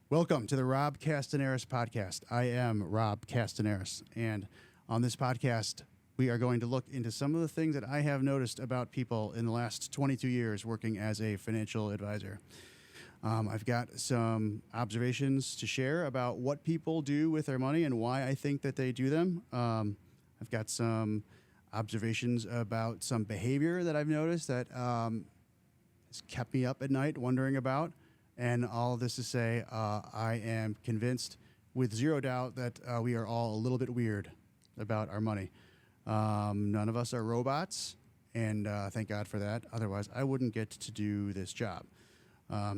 Welcome to the Rob Castaneris podcast. I am Rob Castaneris, and on this podcast, we are going to look into some of the things that I have noticed about people in the last 22 years working as a financial advisor. I've got some observations to share about what people do with their money and why I think that they do them. I've got some observations about some behavior that I've noticed that has kept me up at night wondering about. And all of this to say, I am convinced with zero doubt that we are all a little bit weird about our money. None of us are robots, and thank God for that. Otherwise, I wouldn't get to do this job.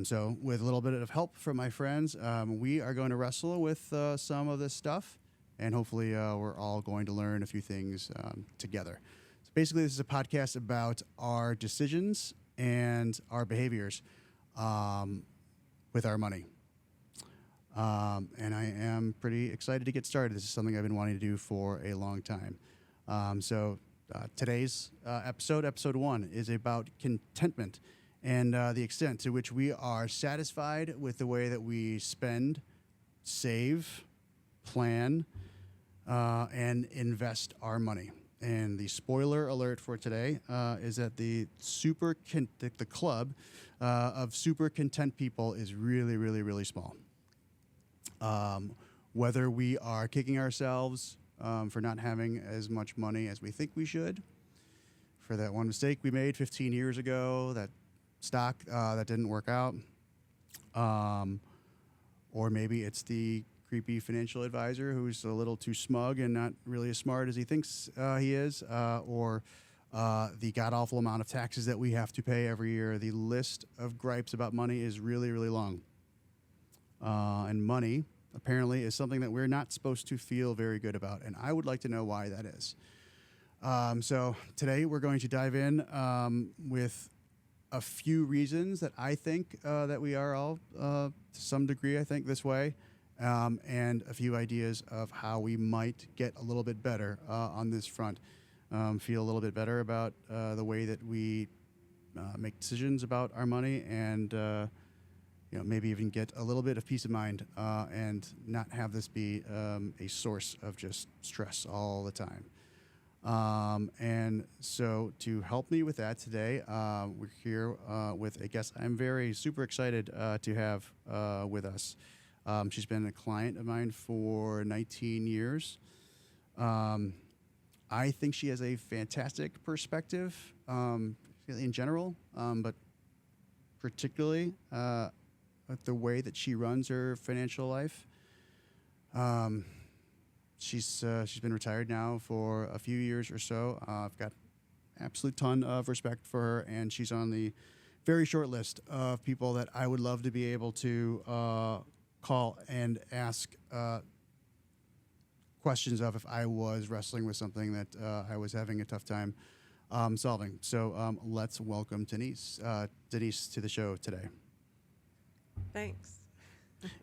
So with a little bit of help from my friends, we are going to wrestle with some of this stuff, and hopefully we're all going to learn a few things together. So basically, this is a podcast about our decisions and our behaviors with our money. And I am pretty excited to get started. This is something I've been wanting to do for a long time. Today's episode 1, is about contentment and the extent to which we are satisfied with the way that we spend, save, plan, and invest our money. And the spoiler alert for today is that the club of super content people is really, really, really small. Whether we are kicking ourselves for not having as much money as we think we should, for that one mistake we made 15 years ago, that stock that didn't work out, or maybe it's the creepy financial advisor who's a little too smug and not really as smart as he thinks he is, or the god-awful amount of taxes that we have to pay every year. The list of gripes about money is really, really long. And money, apparently, is something that we're not supposed to feel very good about, and I would like to know why that is. So today we're going to dive in with a few reasons that I think that we are all, to some degree, I think, this way. And a few ideas of how we might get a little bit better on this front. Feel a little bit better about the way that we make decisions about our money, and maybe even get a little bit of peace of mind and not have this be a source of just stress all the time. And so to help me with that today, we're here with a guest I'm super excited to have with us. She's been a client of mine for 19 years. I think she has a fantastic perspective in general, but particularly the way that she runs her financial life. She's been retired now for a few years or so. I've got absolute ton of respect for her, and she's on the very short list of people that I would love to be able to call and ask questions of if I was wrestling with something that I was having a tough time solving. So let's welcome Denise to the show today. Thanks.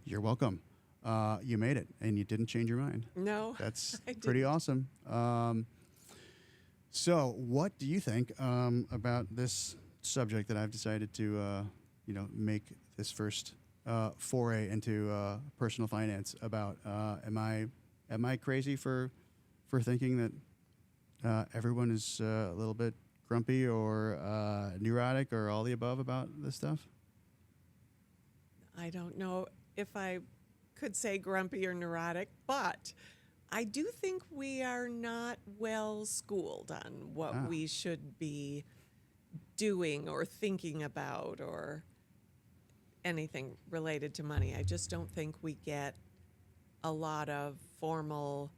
You're welcome. You made it, and you didn't change your mind. No, that's pretty awesome. So what do you think about this subject that I've decided to make this first foray into personal finance about? Am I crazy for thinking that everyone is a little bit grumpy or neurotic or all the above about this stuff? I don't know if I could say grumpy or neurotic, but I do think we are not well schooled on what we should be doing or thinking about or anything related to money. I just don't think we get a lot of formal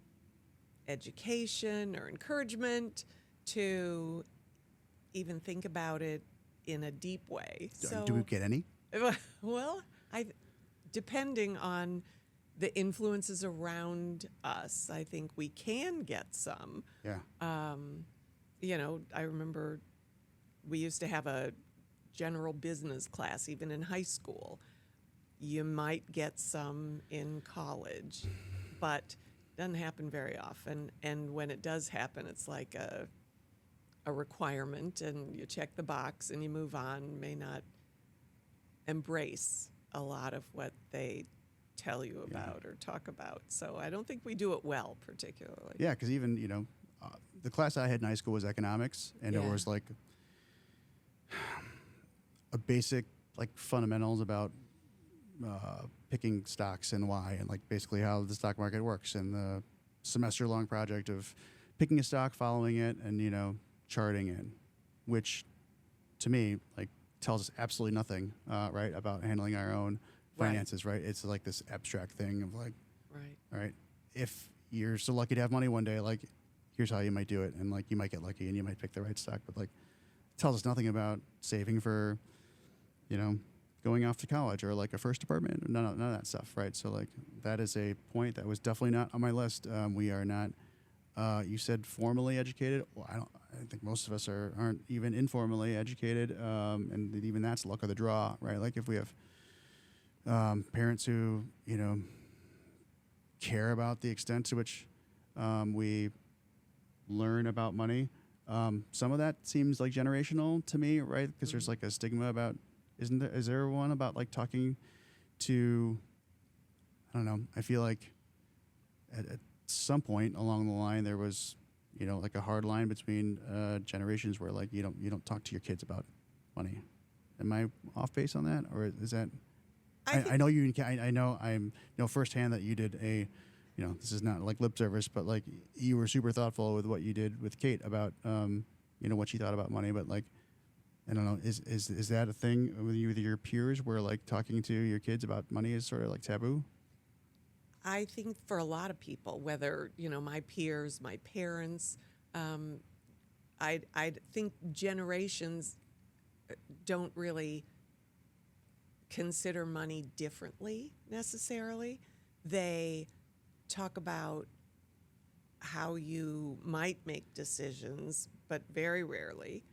education or encouragement to even think about it in a deep way. So, do we get any? Well, depending on the influences around us, I think we can get some. Yeah. I remember we used to have a general business class, even in high school. You might get some in college, but it doesn't happen very often. And when it does happen, it's like a requirement, and you check the box and you move on. May not embrace a lot of what they tell you about or talk about. So I don't think we do it well, particularly. Yeah, because even the class I had in high school was economics, and it Yeah. was like a basic like fundamentals about picking stocks and why, and like basically how the stock market works, and the semester-long project of picking a stock, following it, and charting it, which to me like tells us absolutely nothing, right, about handling our own Right. finances, right? It's like this abstract thing of like, Right. all right, if you're so lucky to have money one day, like here's how you might do it, and like you might get lucky and you might pick the right stock, but like it tells us nothing about saving for, going off to college or like a first apartment, none of that stuff, right? So like that is a point that was definitely not on my list. We are not. You said formally educated. Well, I think most of us aren't even informally educated, and even that's luck of the draw, right? Like if we have parents who care about the extent to which we learn about money. Some of that seems like generational to me, right? Because there's like a stigma about, is there one about like talking to, I don't know, I feel like at some point along the line there was, like a hard line between generations where like you don't talk to your kids about money. Am I off base on that, or is that? I know you. I know firsthand that you did a, this is not like lip service, but like you were super thoughtful with what you did with Kate about, what she thought about money. But like, I don't know, is that a thing with your peers where like talking to your kids about money is sort of like taboo? I think for a lot of people, whether my peers, my parents, I think generations don't really consider money differently necessarily. They talk about how you might make decisions, but very rarely.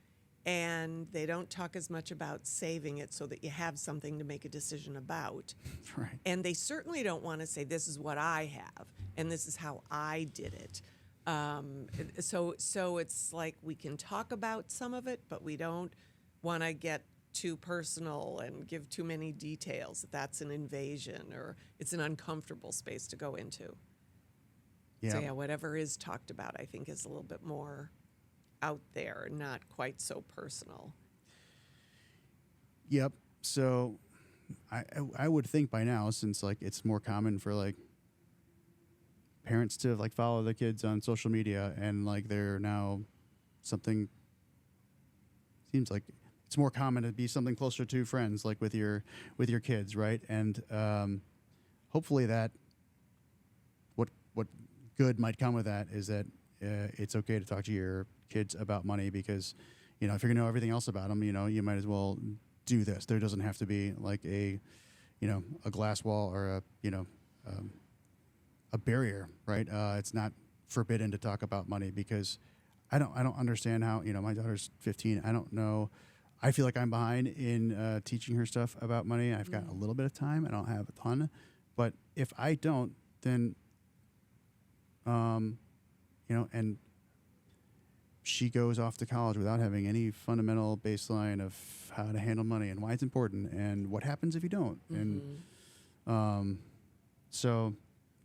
And they don't talk as much about saving it so that you have something to make a decision about. Right. And they certainly don't want to say, this is what I have, and this is how I did it. So it's like we can talk about some of it, but we don't want to get too personal and give too many details. That's an invasion, or it's an uncomfortable space to go into. Yeah. So yeah, whatever is talked about, I think, is a little bit more out there, not quite so personal. Yep. So I would think by now, since like it's more common for like parents to like follow their kids on social media, and like they're now something, seems like it's more common to be something closer to friends, like with your kids, right? And hopefully that what good might come with that is that it's okay to talk to your kids about money, because if you're gonna know everything else about them, you might as well do this. There doesn't have to be like a glass wall or a barrier, right? It's not forbidden to talk about money, because I don't understand how, my daughter's 15. I don't know. I feel like I'm behind in teaching her stuff about money. I've got a little bit of time. I don't have a ton, but if I don't, then and she goes off to college without having any fundamental baseline of how to handle money and why it's important and what happens if you don't. And so,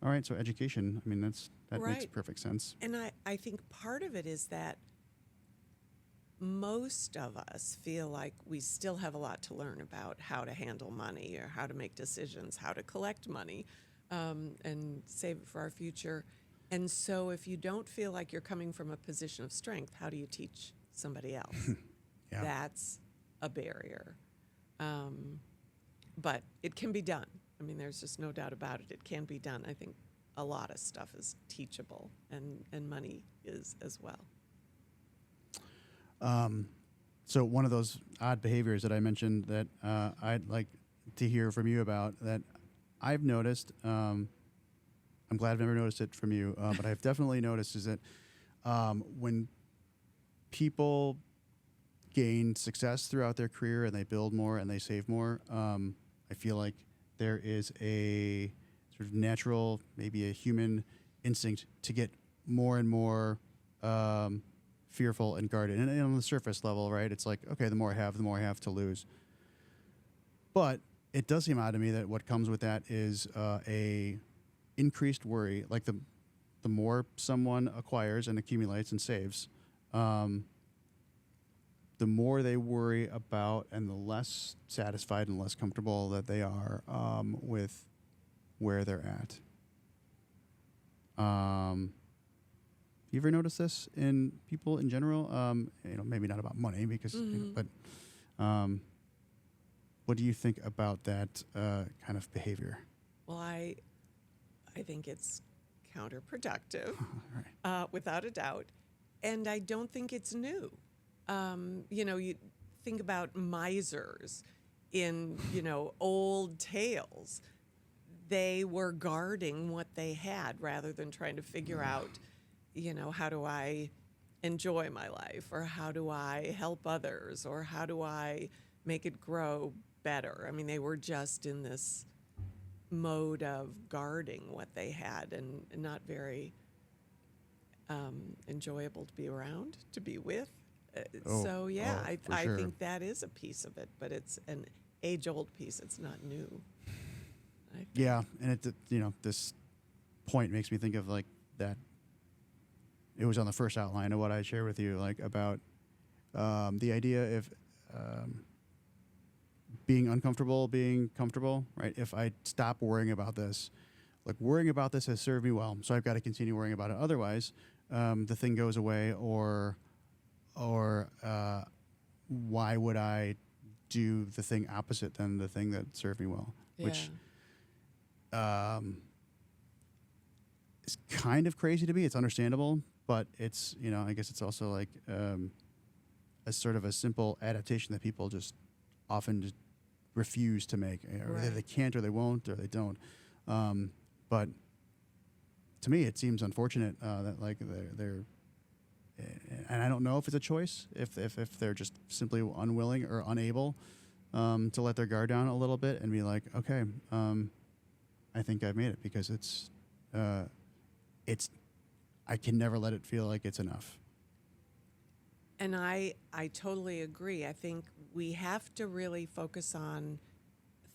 all right, so education, I mean, that makes Right. perfect sense. And I think part of it is that most of us feel like we still have a lot to learn about how to handle money, or how to make decisions, how to collect money, and save it for our future. And so if you don't feel like you're coming from a position of strength, how do you teach somebody else? Yeah. That's a barrier. But it can be done. I mean, there's just no doubt about it. It can be done. I think a lot of stuff is teachable, and money is as well. So one of those odd behaviors that I mentioned that I'd like to hear from you about, that I've noticed, I'm glad I've never noticed it from you, but I've definitely noticed, is that when people gain success throughout their career and they build more and they save more, I feel like there is a sort of natural, maybe a human instinct to get more and more fearful and guarded. And on the surface level, right, it's like, okay, the more I have to lose. But it does seem odd to me that what comes with that is a increased worry. Like the more someone acquires and accumulates and saves, the more they worry about and the less satisfied and less comfortable that they are with where they're at. You ever notice this in people in general? Maybe not about money because, but what do you think about that kind of behavior? Well, I think it's counterproductive, Right. without a doubt, and I don't think it's new. You think about misers in old tales. They were guarding what they had rather than trying to figure out, how do I enjoy my life, or how do I help others, or how do I make it grow better. I mean, they were just in this mode of guarding what they had, and not very enjoyable to be around, to be with. I Sure. think that is a piece of it, but it's an age-old piece. It's not new. I think. Yeah, and this point makes me think of like that. It was on the first outline of what I shared with you, like about the idea of being uncomfortable, being comfortable, right? If I stop worrying about this, like worrying about this has served me well, so I've got to continue worrying about it. Otherwise, the thing goes away, or why would I do the thing opposite than the thing that served me well? Yeah. Which is kind of crazy to me. It's understandable, but it's, I guess it's also like a sort of a simple adaptation that people just often just refuse to make. Or Right. they can't, or they won't, or they don't. But to me, it seems unfortunate that like they're and I don't know if it's a choice, if they're just simply unwilling or unable to let their guard down a little bit and be like, okay, I think I've made it, because it's I can never let it feel like it's enough. And I totally agree. I think we have to really focus on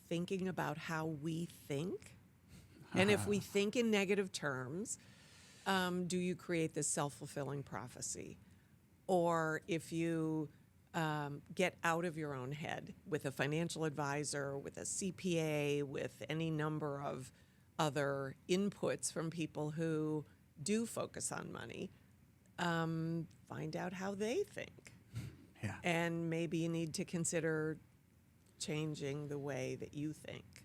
thinking about how we think. And if we think in negative terms, do you create this self-fulfilling prophecy? Or if you get out of your own head with a financial advisor, with a CPA, with any number of other inputs from people who do focus on money, find out how they think. Yeah. And maybe you need to consider changing the way that you think.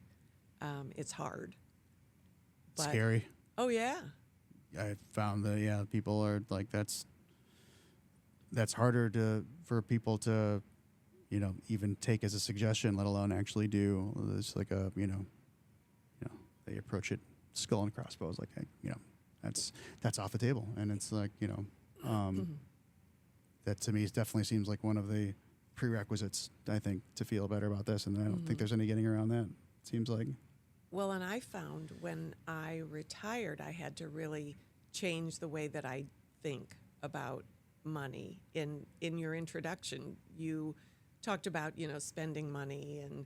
It's hard. But, Scary. Oh, yeah. I found that people are like that's harder for people to even take as a suggestion, let alone actually do. It's like they approach it skull and crossbones, like that's off the table, and it's like that to me definitely seems like one of the prerequisites, I think, to feel better about this, and I don't think there's any getting around that. It seems like. Well, and I found when I retired, I had to really change the way that I think about money. In your introduction, you talked about, spending money and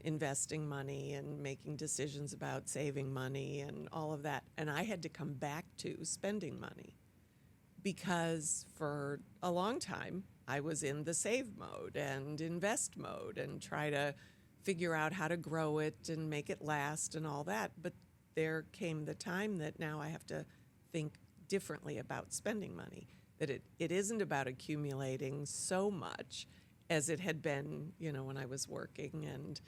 investing money and making decisions about saving money and all of that. And I had to come back to spending money, because for a long time I was in the save mode and invest mode and try to figure out how to grow it and make it last and all that. But there came the time that now I have to think differently about spending money, that it isn't about accumulating so much as it had been, when I was working and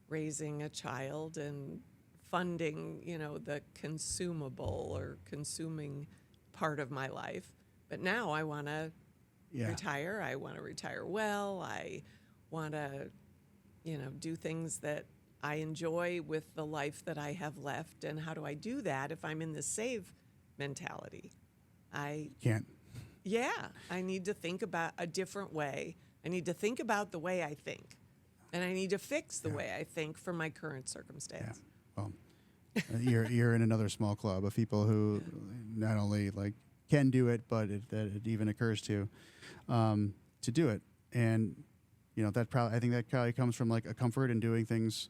raising a child and funding, the consumable or consuming part of my life. But now I want to retire. I want to retire well. I want to do things that I enjoy with the life that I have left. And how do I do that if I'm in the save mentality? Can't. Yeah, I need to think about a different way. I need to think about the way I think. And I need to fix the way I think for my current circumstance. Yeah. Well, you're in another small club of people who not only like can do it, but that it even occurs to do it. And I think that probably comes from like a comfort in doing things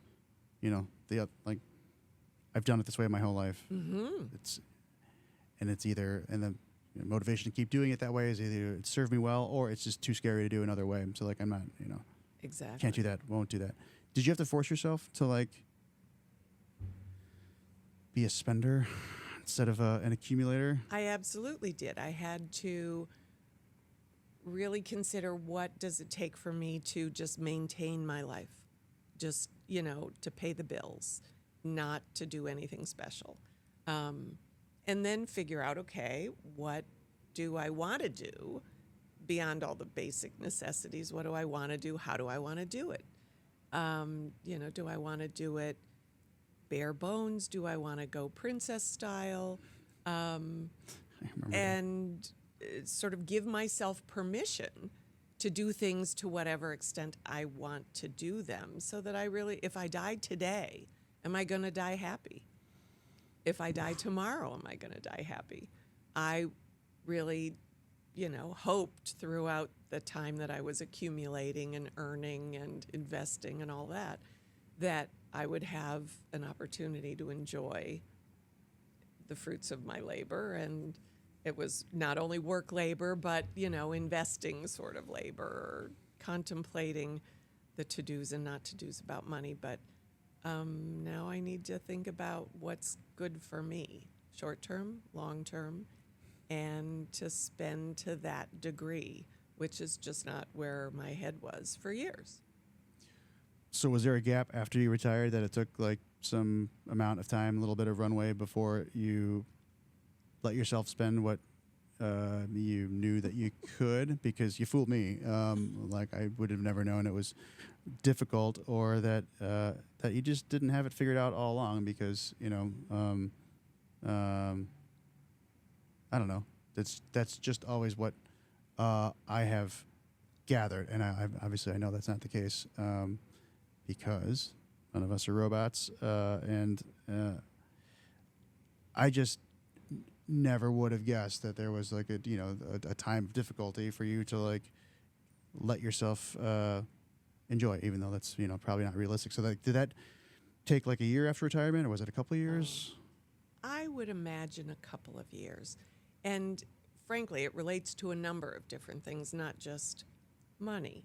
like I've done it this way my whole life. Mm-hmm. It's either, and the motivation to keep doing it that way is either it served me well or it's just too scary to do another way. So like I'm not, Exactly. can't do that, won't do that. Did you have to force yourself to like be a spender instead of an accumulator? I absolutely did. I had to really consider what does it take for me to just maintain my life, just, to pay the bills, not to do anything special. And then figure out, okay, what do I want to do beyond all the basic necessities? What do I want to do? How do I want to do it? Do I want to do it bare bones? Do I want to go princess style? I remember And sort of give myself permission to do things to whatever extent I want to do them, so that I really, if I died today, am I going to die happy? If I die tomorrow, am I going to die happy? I really, hoped throughout the time that I was accumulating and earning and investing and all that, that I would have an opportunity to enjoy the fruits of my labor. And it was not only work labor, but, investing sort of labor, or contemplating the to-dos and not to-dos about money. But now I need to think about what's good for me, short term, long term, and to spend to that degree, which is just not where my head was for years. So was there a gap after you retired that it took like some amount of time, a little bit of runway before you let yourself spend what you knew that you could? Because you fooled me. Like I would have never known it was difficult, or that that you just didn't have it figured out all along. Because I don't know. That's just always what I have gathered, and I obviously I know that's not the case, because none of us are robots, and I just never would have guessed that there was like a time of difficulty for you to like let yourself enjoy, even though that's probably not realistic. So like, did that take like a year after retirement, or was it a couple of years? I would imagine a couple of years. And frankly, it relates to a number of different things, not just money.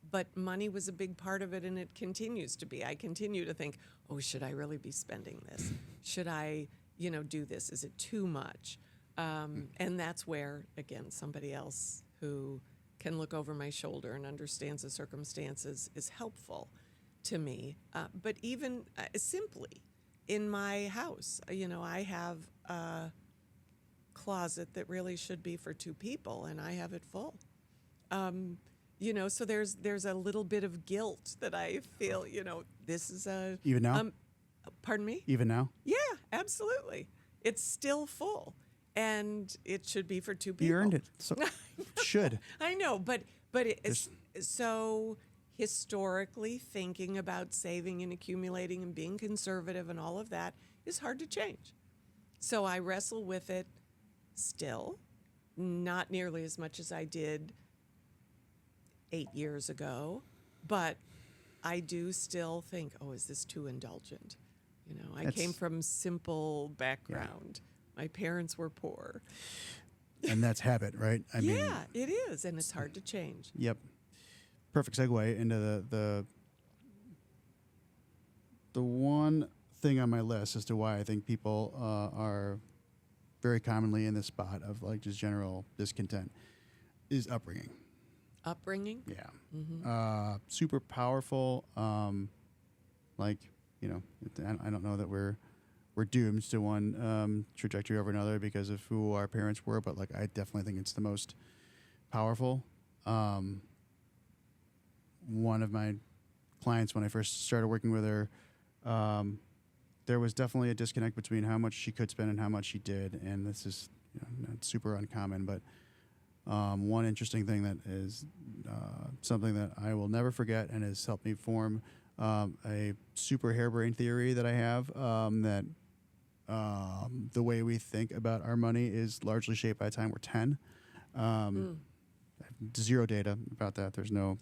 But money was a big part of it, and it continues to be. I continue to think, oh, should I really be spending this? Should I, do this? Is it too much? And that's where, again, somebody else who can look over my shoulder and understands the circumstances is helpful to me. But even simply in my house, I have a closet that really should be for two people, and I have it full. So there's a little bit of guilt that I feel, this is a... Even now? Pardon me? Even now? Yeah, absolutely. It's still full, and it should be for two people. You earned it. So should. I know, but it's so historically thinking about saving and accumulating and being conservative and all of that is hard to change. So I wrestle with it still, not nearly as much as I did 8 years ago, but I do still think, oh, is this too indulgent? I came from simple background. Yeah. My parents were poor. And that's habit, right? I mean, it is, and it's hard to change. Yep. Perfect segue into the one thing on my list as to why I think people are very commonly in this spot of like just general discontent is upbringing. Upbringing? Yeah. Mm-hmm. Super powerful. I don't know that we're doomed to one trajectory over another because of who our parents were, but like I definitely think it's the most powerful. One of my clients, when I first started working with her, there was definitely a disconnect between how much she could spend and how much she did, and this is not super uncommon, but one interesting thing that is something that I will never forget and has helped me form a super harebrained theory that I have, that the way we think about our money is largely shaped by the time we're 10. Zero data about that. There's no,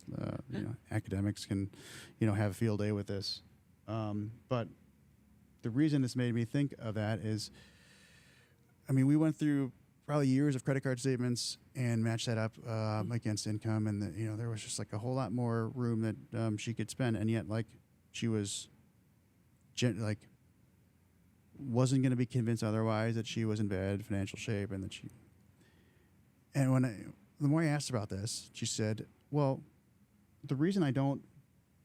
academics can, have a field day with this. But the reason this made me think of that is, I mean, we went through probably years of credit card statements and matched that up against income, and there was just like a whole lot more room that she could spend, and yet like she was, wasn't going to be convinced otherwise that she was in bad financial shape, and that she. And the more I asked about this, she said, "Well, the reason I don't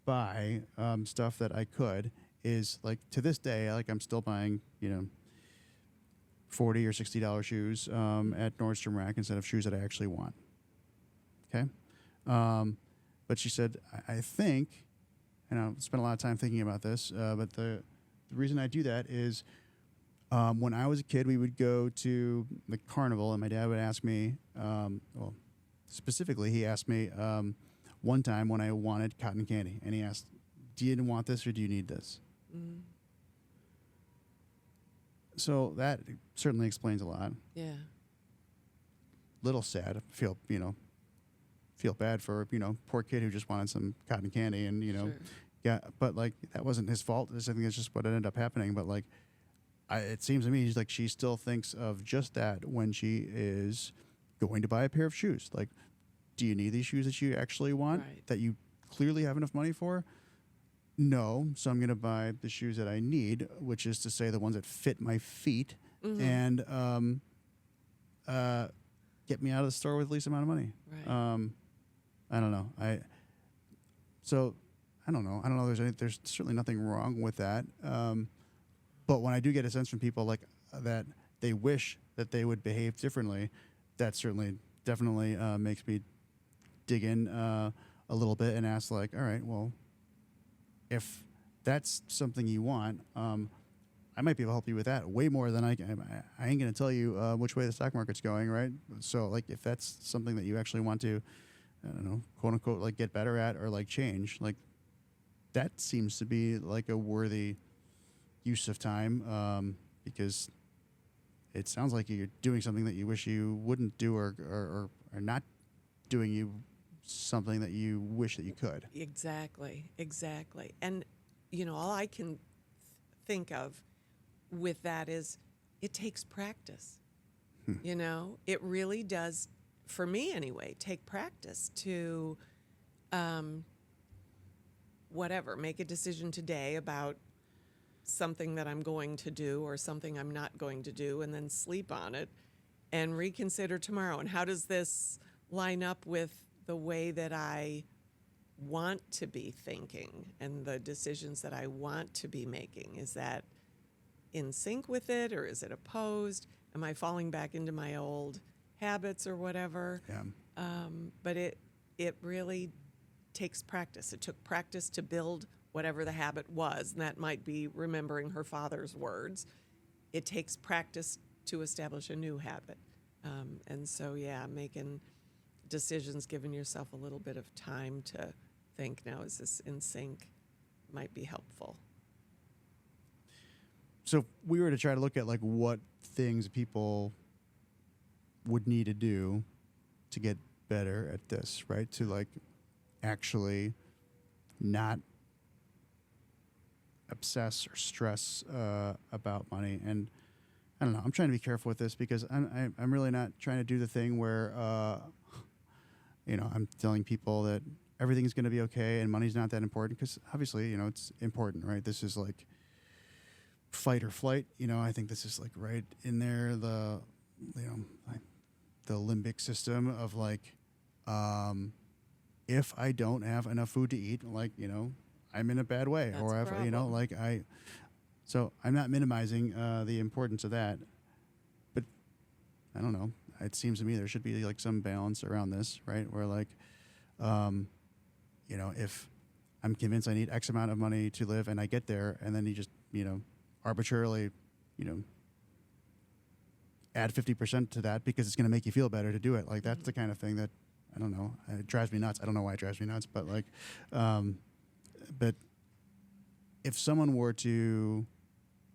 buy stuff that I could is like to this day, like I'm still buying, $40 or $60 shoes at Nordstrom Rack instead of shoes that I actually want." Okay, but she said, I think, and I spent a lot of time thinking about this, but the reason I do that is when I was a kid, we would go to the carnival, and my dad would ask me, well, specifically, he asked me one time when I wanted cotton candy, and he asked, "Do you want this or do you need this?" Mm. So that certainly explains a lot. Yeah. Little sad. Feel bad for poor kid who just wanted some cotton candy, and Sure. yeah, but like that wasn't his fault. I think it's just what ended up happening. But like, it seems to me like she still thinks of just that when she is going to buy a pair of shoes. Like, do you need these shoes that you actually want, Right. that you clearly have enough money for? No, so I'm going to buy the shoes that I need, which is to say the ones that fit my feet Mhm. and get me out of the store with the least amount of money. Right. I don't know. I don't know. I don't know. There's certainly nothing wrong with that. But when I do get a sense from people like that, they wish that they would behave differently. That certainly, definitely makes me dig in a little bit and ask, like, all right, well, if that's something you want, I might be able to help you with that way more than I can. I ain't going to tell you which way the stock market's going, right? So, like, if that's something that you actually want to, I don't know, quote unquote, like get better at or like change, like that seems to be like a worthy use of time, because it sounds like you're doing something that you wish you wouldn't do, or not doing something that you wish that you could. Exactly. And, all I can think of with that is it takes practice. It really does, for me anyway, take practice to make a decision today about something that I'm going to do or something I'm not going to do, and then sleep on it and reconsider tomorrow. And how does this line up with the way that I want to be thinking and the decisions that I want to be making? Is that in sync with it, or is it opposed? Am I falling back into my old habits or whatever? Yeah. But it really takes practice. It took practice to build whatever the habit was, and that might be remembering her father's words. It takes practice to establish a new habit. And so, yeah, making decisions, giving yourself a little bit of time to think, now is this in sync, might be helpful. So if we were to try to look at like what things people would need to do to get better at this, right? To like actually not obsess or stress about money. And I don't know, I'm trying to be careful with this because I'm really not trying to do the thing where I'm telling people that everything's going to be okay and money's not that important, because obviously it's important, right? This is like fight or flight. I think this is like right in there, the like the limbic system of like, if I don't have enough food to eat, like I'm in a bad way. That's Or a if problem. so I'm not minimizing the importance of that, but I don't know, it seems to me there should be like some balance around this, right? Where like if I'm convinced I need X amount of money to live and I get there, and then you just arbitrarily add 50% to that because it's going to make you feel better to do it, like that's the kind of thing that I don't know, it drives me nuts. I don't know why it drives me nuts, but like but if someone were to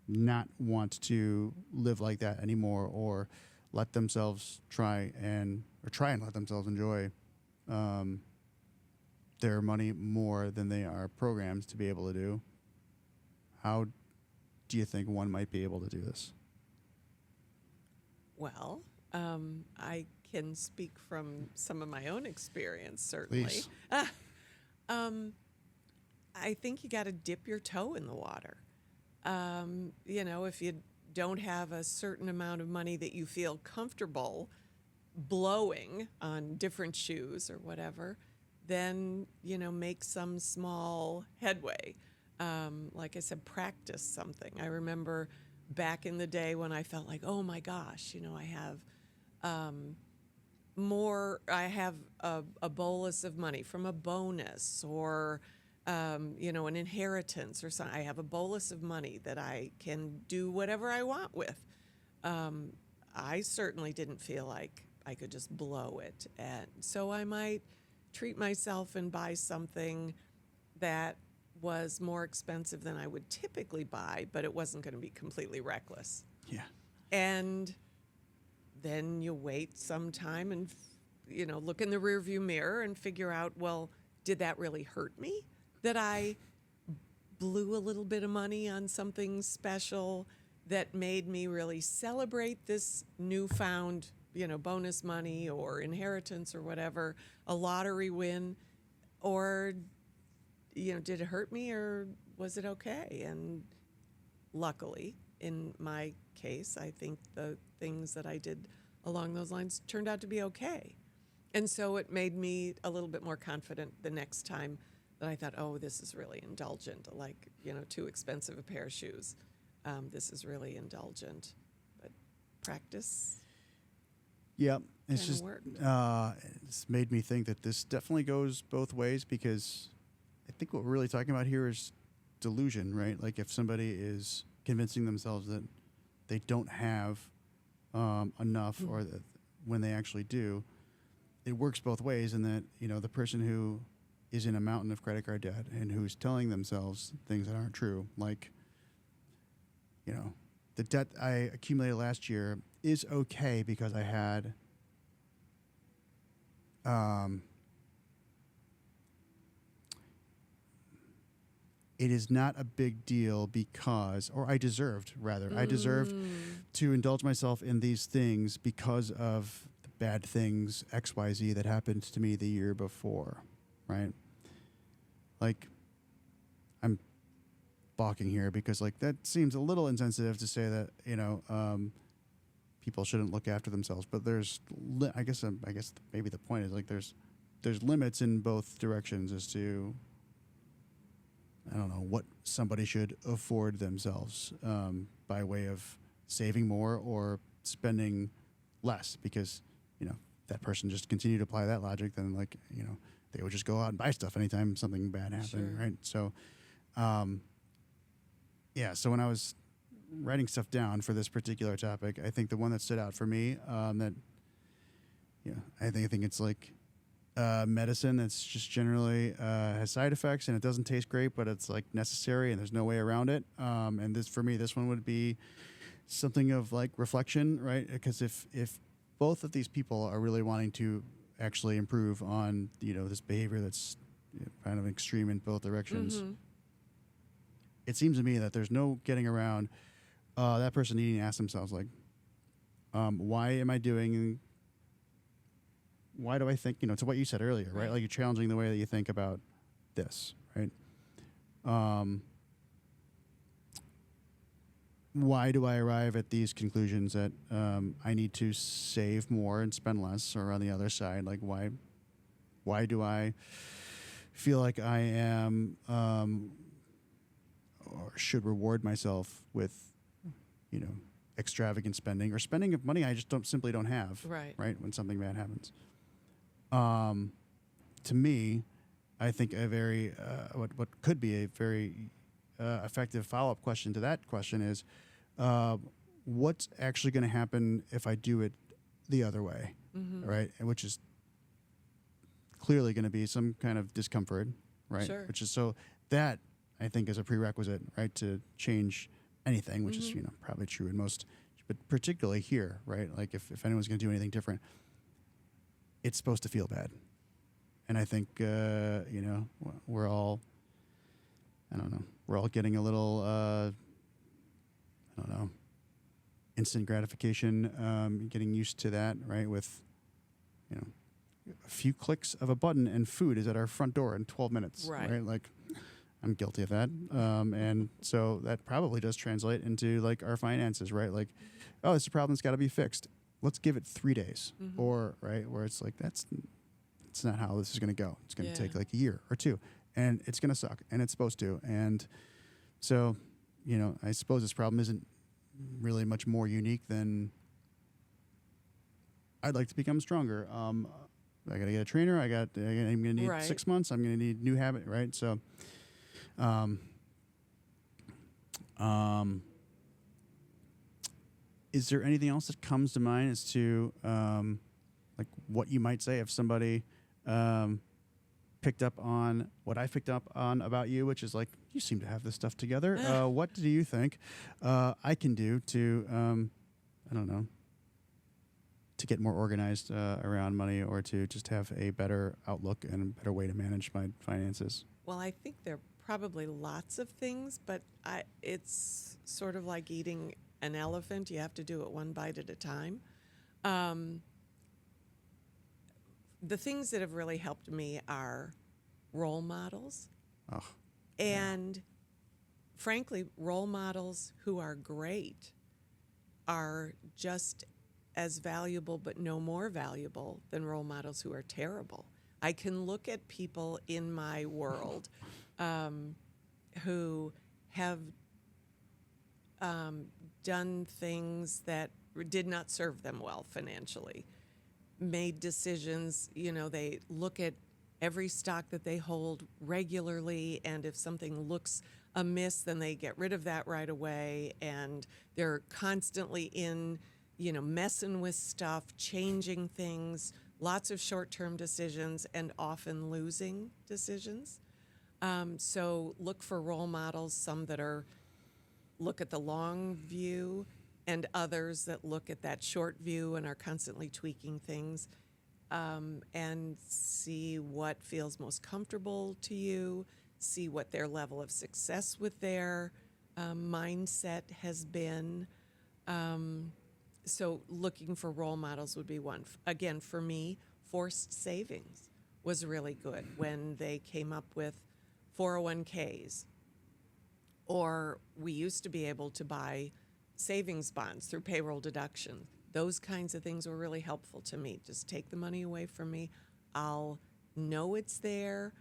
not want to live like that anymore, or let themselves try and let themselves enjoy their money more than they are programmed to be able to do, how do you think one might be able to do this? Well, I can speak from some of my own experience, certainly. Please. I think you got to dip your toe in the water. If you don't have a certain amount of money that you feel comfortable blowing on different shoes or whatever, then, make some small headway. Like I said, practice something. I remember back in the day when I felt like, oh my gosh, I have I have a bolus of money from a bonus or, an inheritance or something. I have a bolus of money that I can do whatever I want with. I certainly didn't feel like I could just blow it. And so I might treat myself and buy something that was more expensive than I would typically buy, but it wasn't going to be completely reckless. Yeah. And then you wait some time and, look in the rearview mirror and figure out, well, did that really hurt me? That I blew a little bit of money on something special that made me really celebrate this newfound, bonus money or inheritance or whatever, a lottery win, or did it hurt me or was it okay? And luckily, in my case, I think the things that I did along those lines turned out to be okay. And so it made me a little bit more confident the next time that I thought, oh, this is really indulgent, like, too expensive a pair of shoes. This is really indulgent. But practice. Yeah, it's just worked. it's made me think that this definitely goes both ways, because I think what we're really talking about here is delusion, right? Like if somebody is convincing themselves that they don't have enough, or that when they actually do, it works both ways. And that the person who is in a mountain of credit card debt and who's telling themselves things that aren't true, like the debt I accumulated last year is okay because I had it is not a big deal because, or I deserved to indulge myself in these things because of the bad things XYZ that happened to me the year before, right? Like, I'm balking here because that seems a little insensitive to say that people shouldn't look after themselves, but there's I guess maybe the point is there's limits in both directions as to, I don't know, what somebody should afford themselves by way of saving more or spending less, because that person just continued to apply that logic, then they would just go out and buy stuff anytime something bad happened, Sure. right? So so when I was writing stuff down for this particular topic, I think the one that stood out for me, I think it's like medicine that's just generally has side effects and it doesn't taste great, but it's like necessary and there's no way around it. And this, for me, this one would be something of like reflection, right? Because if both of these people are really wanting to actually improve on this behavior that's kind of extreme in both directions, it seems to me that there's no getting around that person needing to ask themselves, like, why do I think, to what you said earlier, right? Like, you're challenging the way that you think about this, right? Why do I arrive at these conclusions that I need to save more and spend less? Or on the other side, like, why do I feel like I am or should reward myself with, extravagant spending or spending of money I just simply don't have, Right. when something bad happens? To me, I think a very what could be a very effective follow-up question to that question is, what's actually going to happen if I do it the other way, right? And which is clearly going to be some kind of discomfort, right? Sure. Which is, so that I think is a prerequisite, right, to change anything, which is probably true in most, but particularly here, right? Like if anyone's going to do anything different, it's supposed to feel bad. And I think, we're all, I don't know. We're all getting a little, I don't know, instant gratification, getting used to that, right? With, you know, a few clicks of a button and food is at our front door in 12 minutes, right? Like, I'm guilty of that. And so that probably does translate into like our finances, right? Like, oh, this is a problem that's got to be fixed. Let's give it 3 days, or right, where it's like it's not how this is going to go. It's going to take like a year or two, and it's going to suck, and it's supposed to. And so, you know, I suppose this problem isn't really much more unique than I'd like to become stronger. I got to get a trainer. I'm going to need 6 months. I'm going to need new habit, right? So, is there anything else that comes to mind as to like what you might say if somebody picked up on what I picked up on about you, which is like, you seem to have this stuff together. What do you think I can do to, I don't know, to get more organized around money, or to just have a better outlook and a better way to manage my finances? Well, I think there are probably lots of things, but it's sort of like eating an elephant. You have to do it one bite at a time. The things that have really helped me are role models. And frankly, role models who are great are just as valuable, but no more valuable than role models who are terrible. I can look at people in my world who have done things that did not serve them well financially, made decisions, you know, they look at every stock that they hold regularly, and if something looks amiss, then they get rid of that right away, and they're constantly in, you know, messing with stuff, changing things, lots of short-term decisions, and often losing decisions. So look for role models, some that look at the long view, and others that look at that short view and are constantly tweaking things, and see what feels most comfortable to you, see what their level of success with their mindset has been. So looking for role models would be one. Again, for me, forced savings was really good when they came up with 401ks. Or we used to be able to buy savings bonds through payroll deduction. Those kinds of things were really helpful to me. Just take the money away from me. I'll know it's there,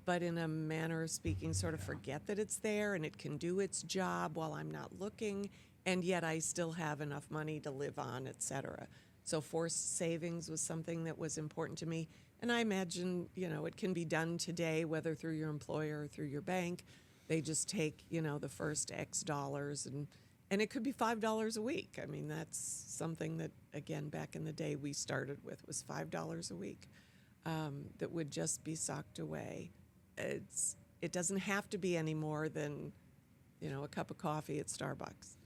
but in a manner of speaking, sort of forget that it's there, and it can do its job while I'm not looking, and yet I still have enough money to live on, et cetera. So forced savings was something that was important to me. And I imagine, you know, it can be done today, whether through your employer or through your bank. They just take, you know, the first X dollars, and it could be $5 a week. I mean, that's something that, again, back in the day we started with was $5 a week that would just be socked away. It doesn't have to be any more than, you know, a cup of coffee at Starbucks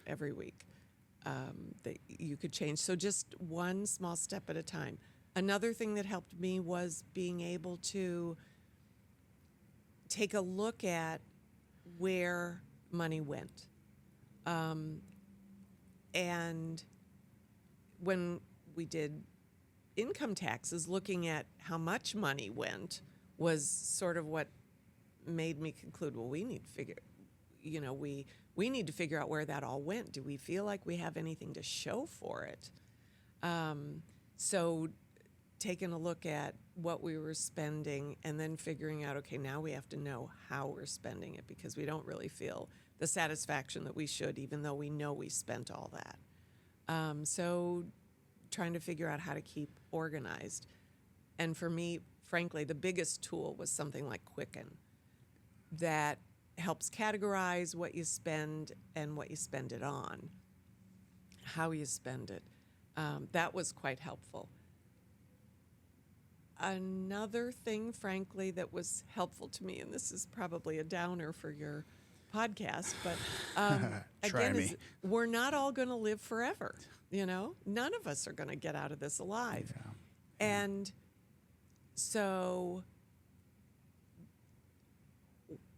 every week that you could change. So just one small step at a time. Another thing that helped me was being able to take a look at where money went. And when we did income taxes, looking at how much money went was sort of what made me conclude, well, we need to figure, you know, we need to figure out where that all went. Do we feel like we have anything to show for it? So taking a look at what we were spending and then figuring out, okay, now we have to know how we're spending it, because we don't really feel the satisfaction that we should, even though we know we spent all that. So trying to figure out how to keep organized. And for me, frankly, the biggest tool was something like Quicken that helps categorize what you spend and what you spend it on, how you spend it. That was quite helpful. Another thing, frankly, that was helpful to me, and this is probably a downer for your podcast, but again, is we're not all going to live forever. You know, none of us are going to get out of this alive. Yeah. And so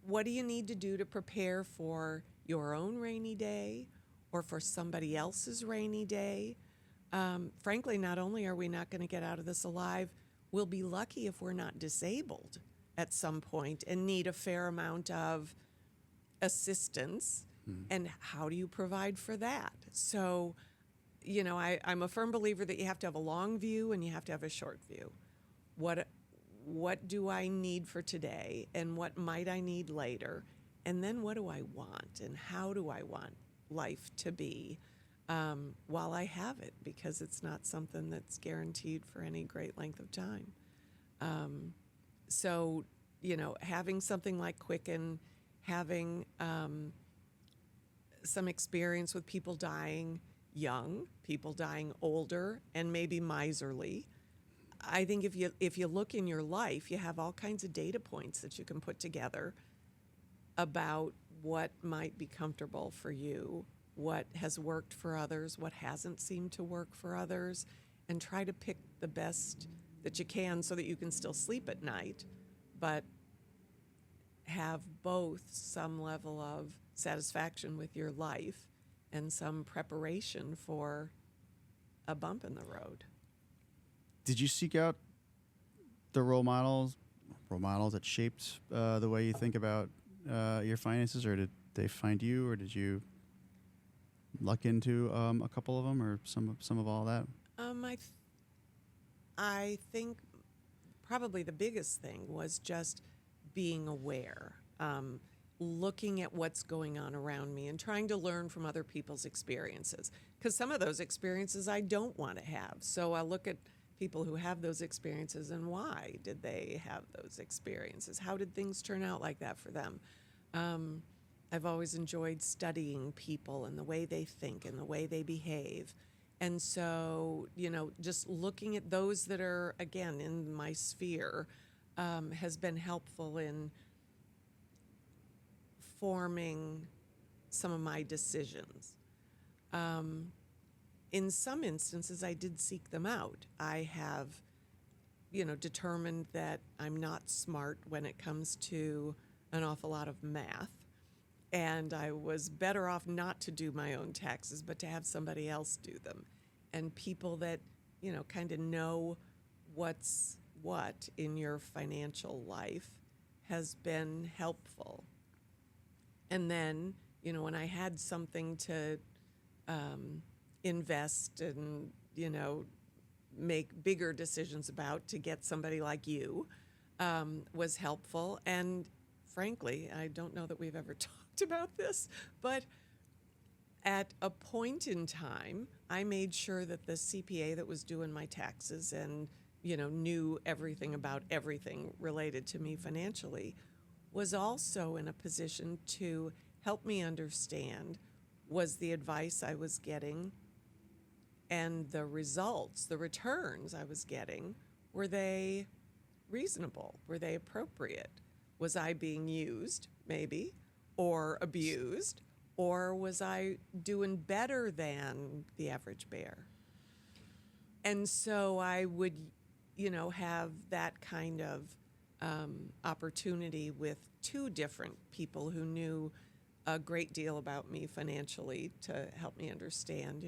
what do you need to do to prepare for your own rainy day or for somebody else's rainy day? Frankly, not only are we not going to get out of this alive, we'll be lucky if we're not disabled at some point and need a fair amount of assistance. And how do you provide for that? So, I'm a firm believer that you have to have a long view and you have to have a short view. What do I need for today, and what might I need later? And then what do I want, and how do I want life to be while I have it? Because it's not something that's guaranteed for any great length of time. So, having something like Quicken, having some experience with people dying young, people dying older, and maybe miserly. I think if you look in your life, you have all kinds of data points that you can put together about what might be comfortable for you, what has worked for others, what hasn't seemed to work for others, and try to pick the best that you can so that you can still sleep at night, but have both some level of satisfaction with your life and some preparation for a bump in the road. Did you seek out the role models that shaped the way you think about your finances, or did they find you, or did you luck into a couple of them, or some of all that? I think probably the biggest thing was just being aware, looking at what's going on around me and trying to learn from other people's experiences. Because some of those experiences I don't want to have. So I look at people who have those experiences and why did they have those experiences? How did things turn out like that for them? I've always enjoyed studying people and the way they think and the way they behave. And so, just looking at those that are, again, in my sphere has been helpful in forming some of my decisions. In some instances, I did seek them out. I have, determined that I'm not smart when it comes to an awful lot of math. And I was better off not to do my own taxes, but to have somebody else do them. And people that, kind of know what's what in your financial life has been helpful. And then, when I had something to invest and, make bigger decisions about, to get somebody like you was helpful. And frankly, I don't know that we've ever talked about this, but at a point in time, I made sure that the CPA that was doing my taxes and, knew everything about everything related to me financially was also in a position to help me understand, was the advice I was getting and the results, the returns I was getting, were they reasonable? Were they appropriate? Was I being used, maybe, or abused? Or was I doing better than the average bear? And so I would, have that kind of opportunity with two different people who knew a great deal about me financially to help me understand,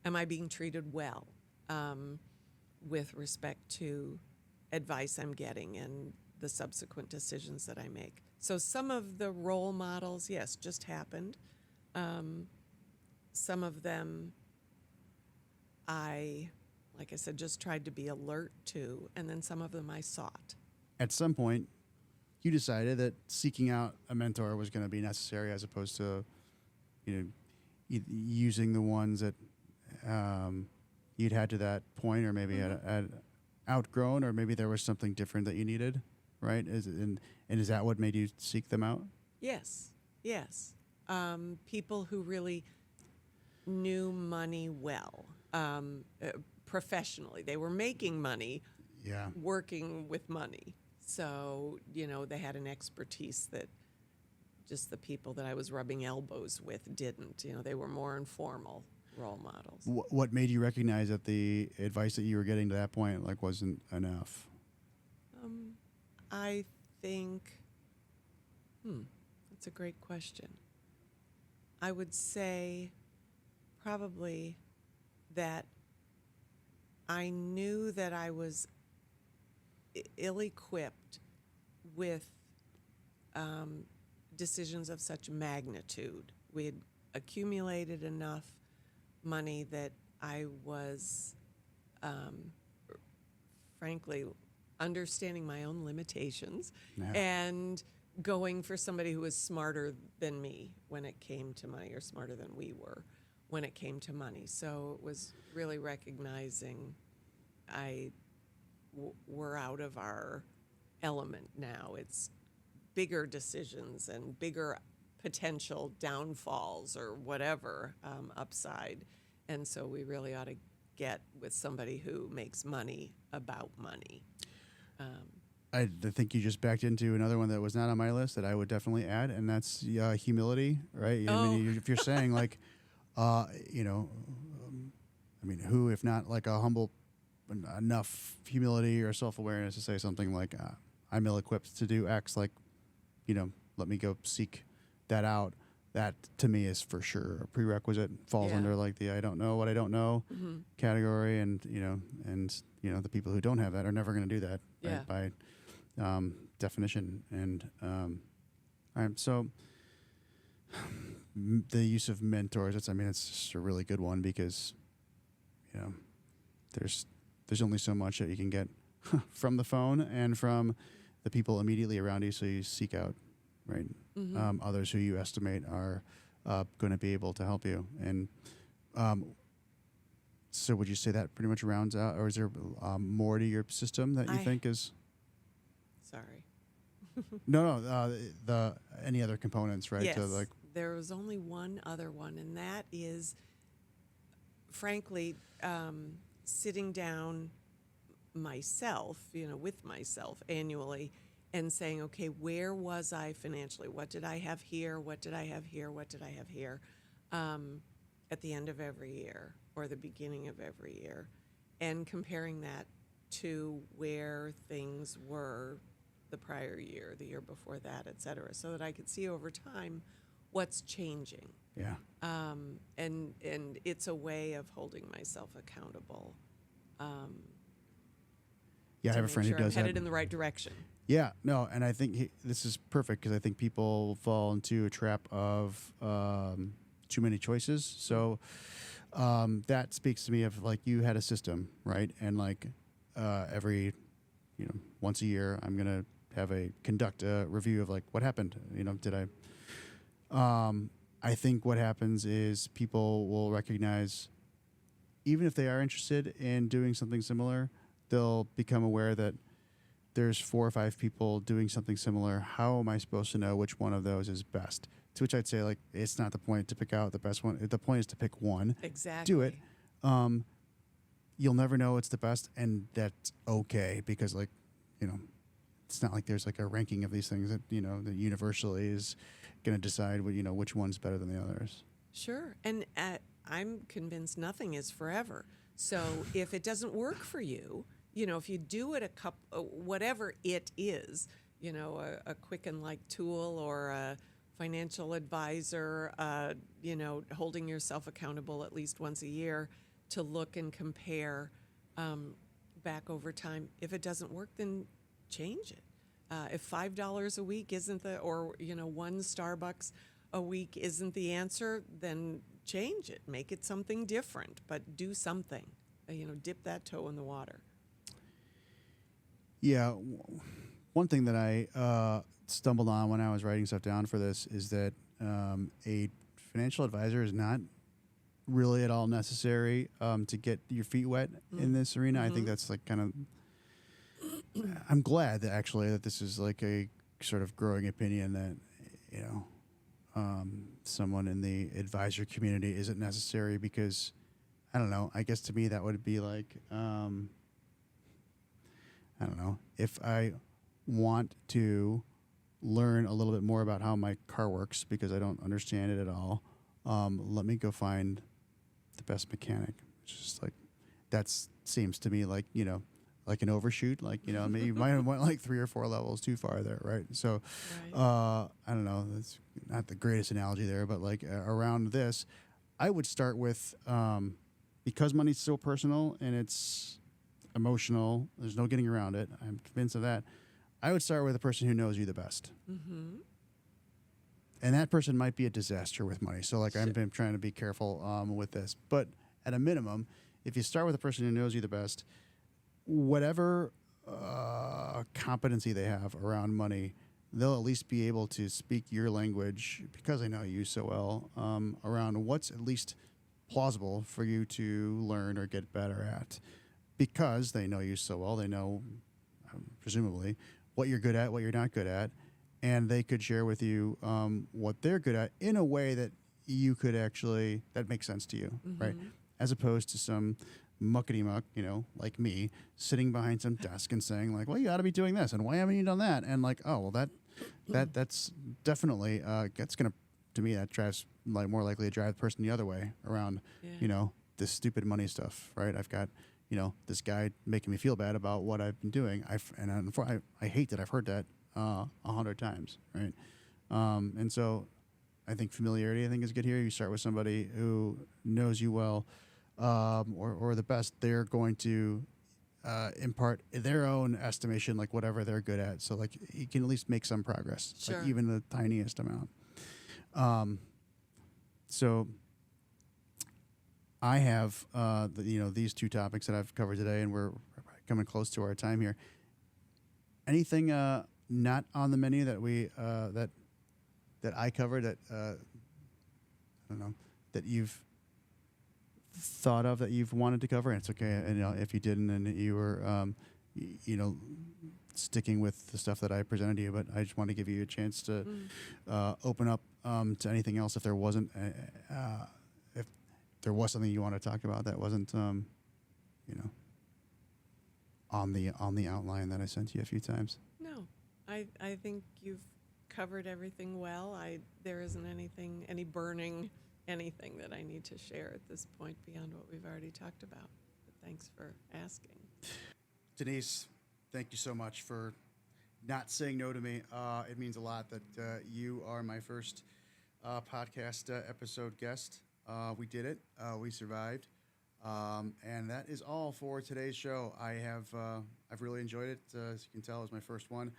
am I being treated well with respect to advice I'm getting and the subsequent decisions that I make. So some of the role models, yes, just happened. Some of them like I said, just tried to be alert to, and then some of them I sought. At some point, you decided that seeking out a mentor was going to be necessary, as opposed to, using the ones that you'd had to that point, or maybe had outgrown, or maybe there was something different that you needed, right? And is that what made you seek them out? Yes. People who really knew money well, professionally. They were making money, working with money. So, they had an expertise that just the people that I was rubbing elbows with didn't. They were more informal role models. What made you recognize that the advice that you were getting to that point wasn't enough? I think That's a great question. I would say probably that I knew that I was ill-equipped with decisions of such magnitude. We had accumulated enough money that I was, frankly, understanding my own limitations Yeah. and going for somebody who was smarter than me when it came to money, or smarter than we were when it came to money. So it was really recognizing we're out of our element now. It's bigger decisions and bigger potential downfalls or whatever upside. And so we really ought to get with somebody who makes money about money. I think you just backed into another one that was not on my list that I would definitely add, and that's humility, right? I mean, if you're saying like, you know, I mean, who, if not like a humble enough humility or self-awareness to say something like, I'm ill-equipped to do X, like, you know, let me go seek that out. That to me is for sure a prerequisite. Falls Yeah. under like the I don't know what I don't know category, and the people who don't have that are never going to do that, Yeah. right, by definition. And all right, so the use of mentors. It's just a really good one because there's only so much that you can get from the phone and from the people immediately around you. So you seek out, right, others who you estimate are going to be able to help you. And so would you say that pretty much rounds out, or is there more to your system that you think is? Sorry. No, the any other components, right? Yes, To like, there was only one other one, and that is, frankly, sitting down myself, with myself annually and saying, okay, where was I financially? What did I have here? What did I have here? What did I have here? At the end of every year or the beginning of every year, and comparing that to where things were the prior year, the year before that, et cetera, so that I could see over time what's changing. yeah. And it's a way of holding myself accountable. Yeah, I to have a make friend sure who does I'm headed that. in the right direction. Yeah, no, and I think this is perfect because I think people fall into a trap of too many choices. So that speaks to me of like you had a system, right? And like every once a year, I'm gonna conduct a review of like what happened. Did I? I think what happens is people will recognize, even if they are interested in doing something similar, they'll become aware that there's 4 or 5 people doing something similar. How am I supposed to know which one of those is best? To which I'd say, like, it's not the point to pick out the best one. The point is to pick one. Exactly. Do it. You'll never know it's the best, and that's okay because, like, it's not like there's like a ranking of these things that that universally is going to decide which one's better than the others. Sure. And I'm convinced nothing is forever. So if it doesn't work for you, if you do it whatever it is, a Quicken like tool or a financial advisor, holding yourself accountable at least once a year to look and compare back over time. If it doesn't work, then change it. If $5 a week isn't one Starbucks a week isn't the answer, then change it. Make it something different, but do something. Dip that toe in the water. Yeah. One thing that I stumbled on when I was writing stuff down for this is that a financial advisor is not really at all necessary to get your feet wet in this arena. I think that's like kind of... I'm glad that actually that this is like a sort of growing opinion that, someone in the advisor community isn't necessary because, I don't know, I guess to me that would be like, I don't know, if I want to learn a little bit more about how my car works because I don't understand it at all, let me go find the best mechanic. It's just like, that seems to me like, like an overshoot, like, maybe you might have went like 3 or 4 levels too far there, right? So, Right. I don't know, that's not the greatest analogy there, but like around this, I would start with, because money's so personal and it's emotional, there's no getting around it. I'm convinced of that. I would start with the person who knows you the best. Mm-hmm. And that person might be a disaster with money. So, like, I'm trying to be careful with this. But at a minimum, if you start with a person who knows you the best, whatever competency they have around money, they'll at least be able to speak your language because they know you so well around what's at least plausible for you to learn or get better at. Because they know you so well, they know, presumably, what you're good at, what you're not good at, and they could share with you what they're good at in a way that you could actually, that makes sense to you, right? As opposed to some muckety muck, like me, sitting behind some desk and saying like, well, you ought to be doing this, and why haven't you done that? And like, oh, well, that's definitely that's gonna, to me, that drives, like, more likely to drive the person the other way around, this stupid money stuff, right? I've got, this guy making me feel bad about what I've been doing. I hate that I've heard that 100 times, right? And so I think familiarity, is good here. You start with somebody who knows you well, or the best. They're going to impart their own estimation, like whatever they're good at. So like you can at least make some progress, Sure. like even the tiniest amount. So I have these 2 topics that I've covered today, and we're coming close to our time here. Anything not on the menu that we that I covered that I don't know, that you've thought of that you've wanted to cover? And it's okay, and if you didn't, and you were sticking with the stuff that I presented to you, but I just want to give you a chance to open up to anything else if there wasn't if there was something you want to talk about that wasn't on the outline that I sent you a few times. No, I think you've covered everything well. There isn't any burning anything that I need to share at this point beyond what we've already talked about. But thanks for asking. Denise, thank you so much for not saying no to me. It means a lot that you are my first podcast episode guest. We did it. We survived. And that is all for today's show. I've really enjoyed it. As you can tell, it was my first one.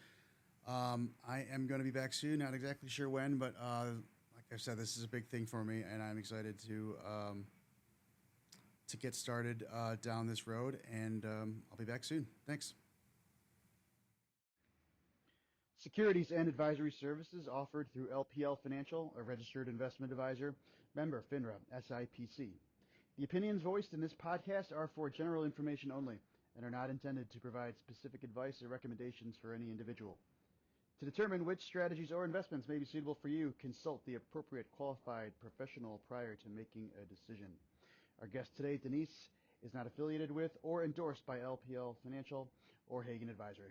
I am going to be back soon. Not exactly sure when, but like I said, this is a big thing for me, and I'm excited to get started down this road. And I'll be back soon. Thanks. Securities and advisory services offered through LPL Financial, a registered investment advisor, member FINRA, SIPC. The opinions voiced in this podcast are for general information only and are not intended to provide specific advice or recommendations for any individual. To determine which strategies or investments may be suitable for you, consult the appropriate qualified professional prior to making a decision. Our guest today, Denise, is not affiliated with or endorsed by LPL Financial or Hagen Advisory.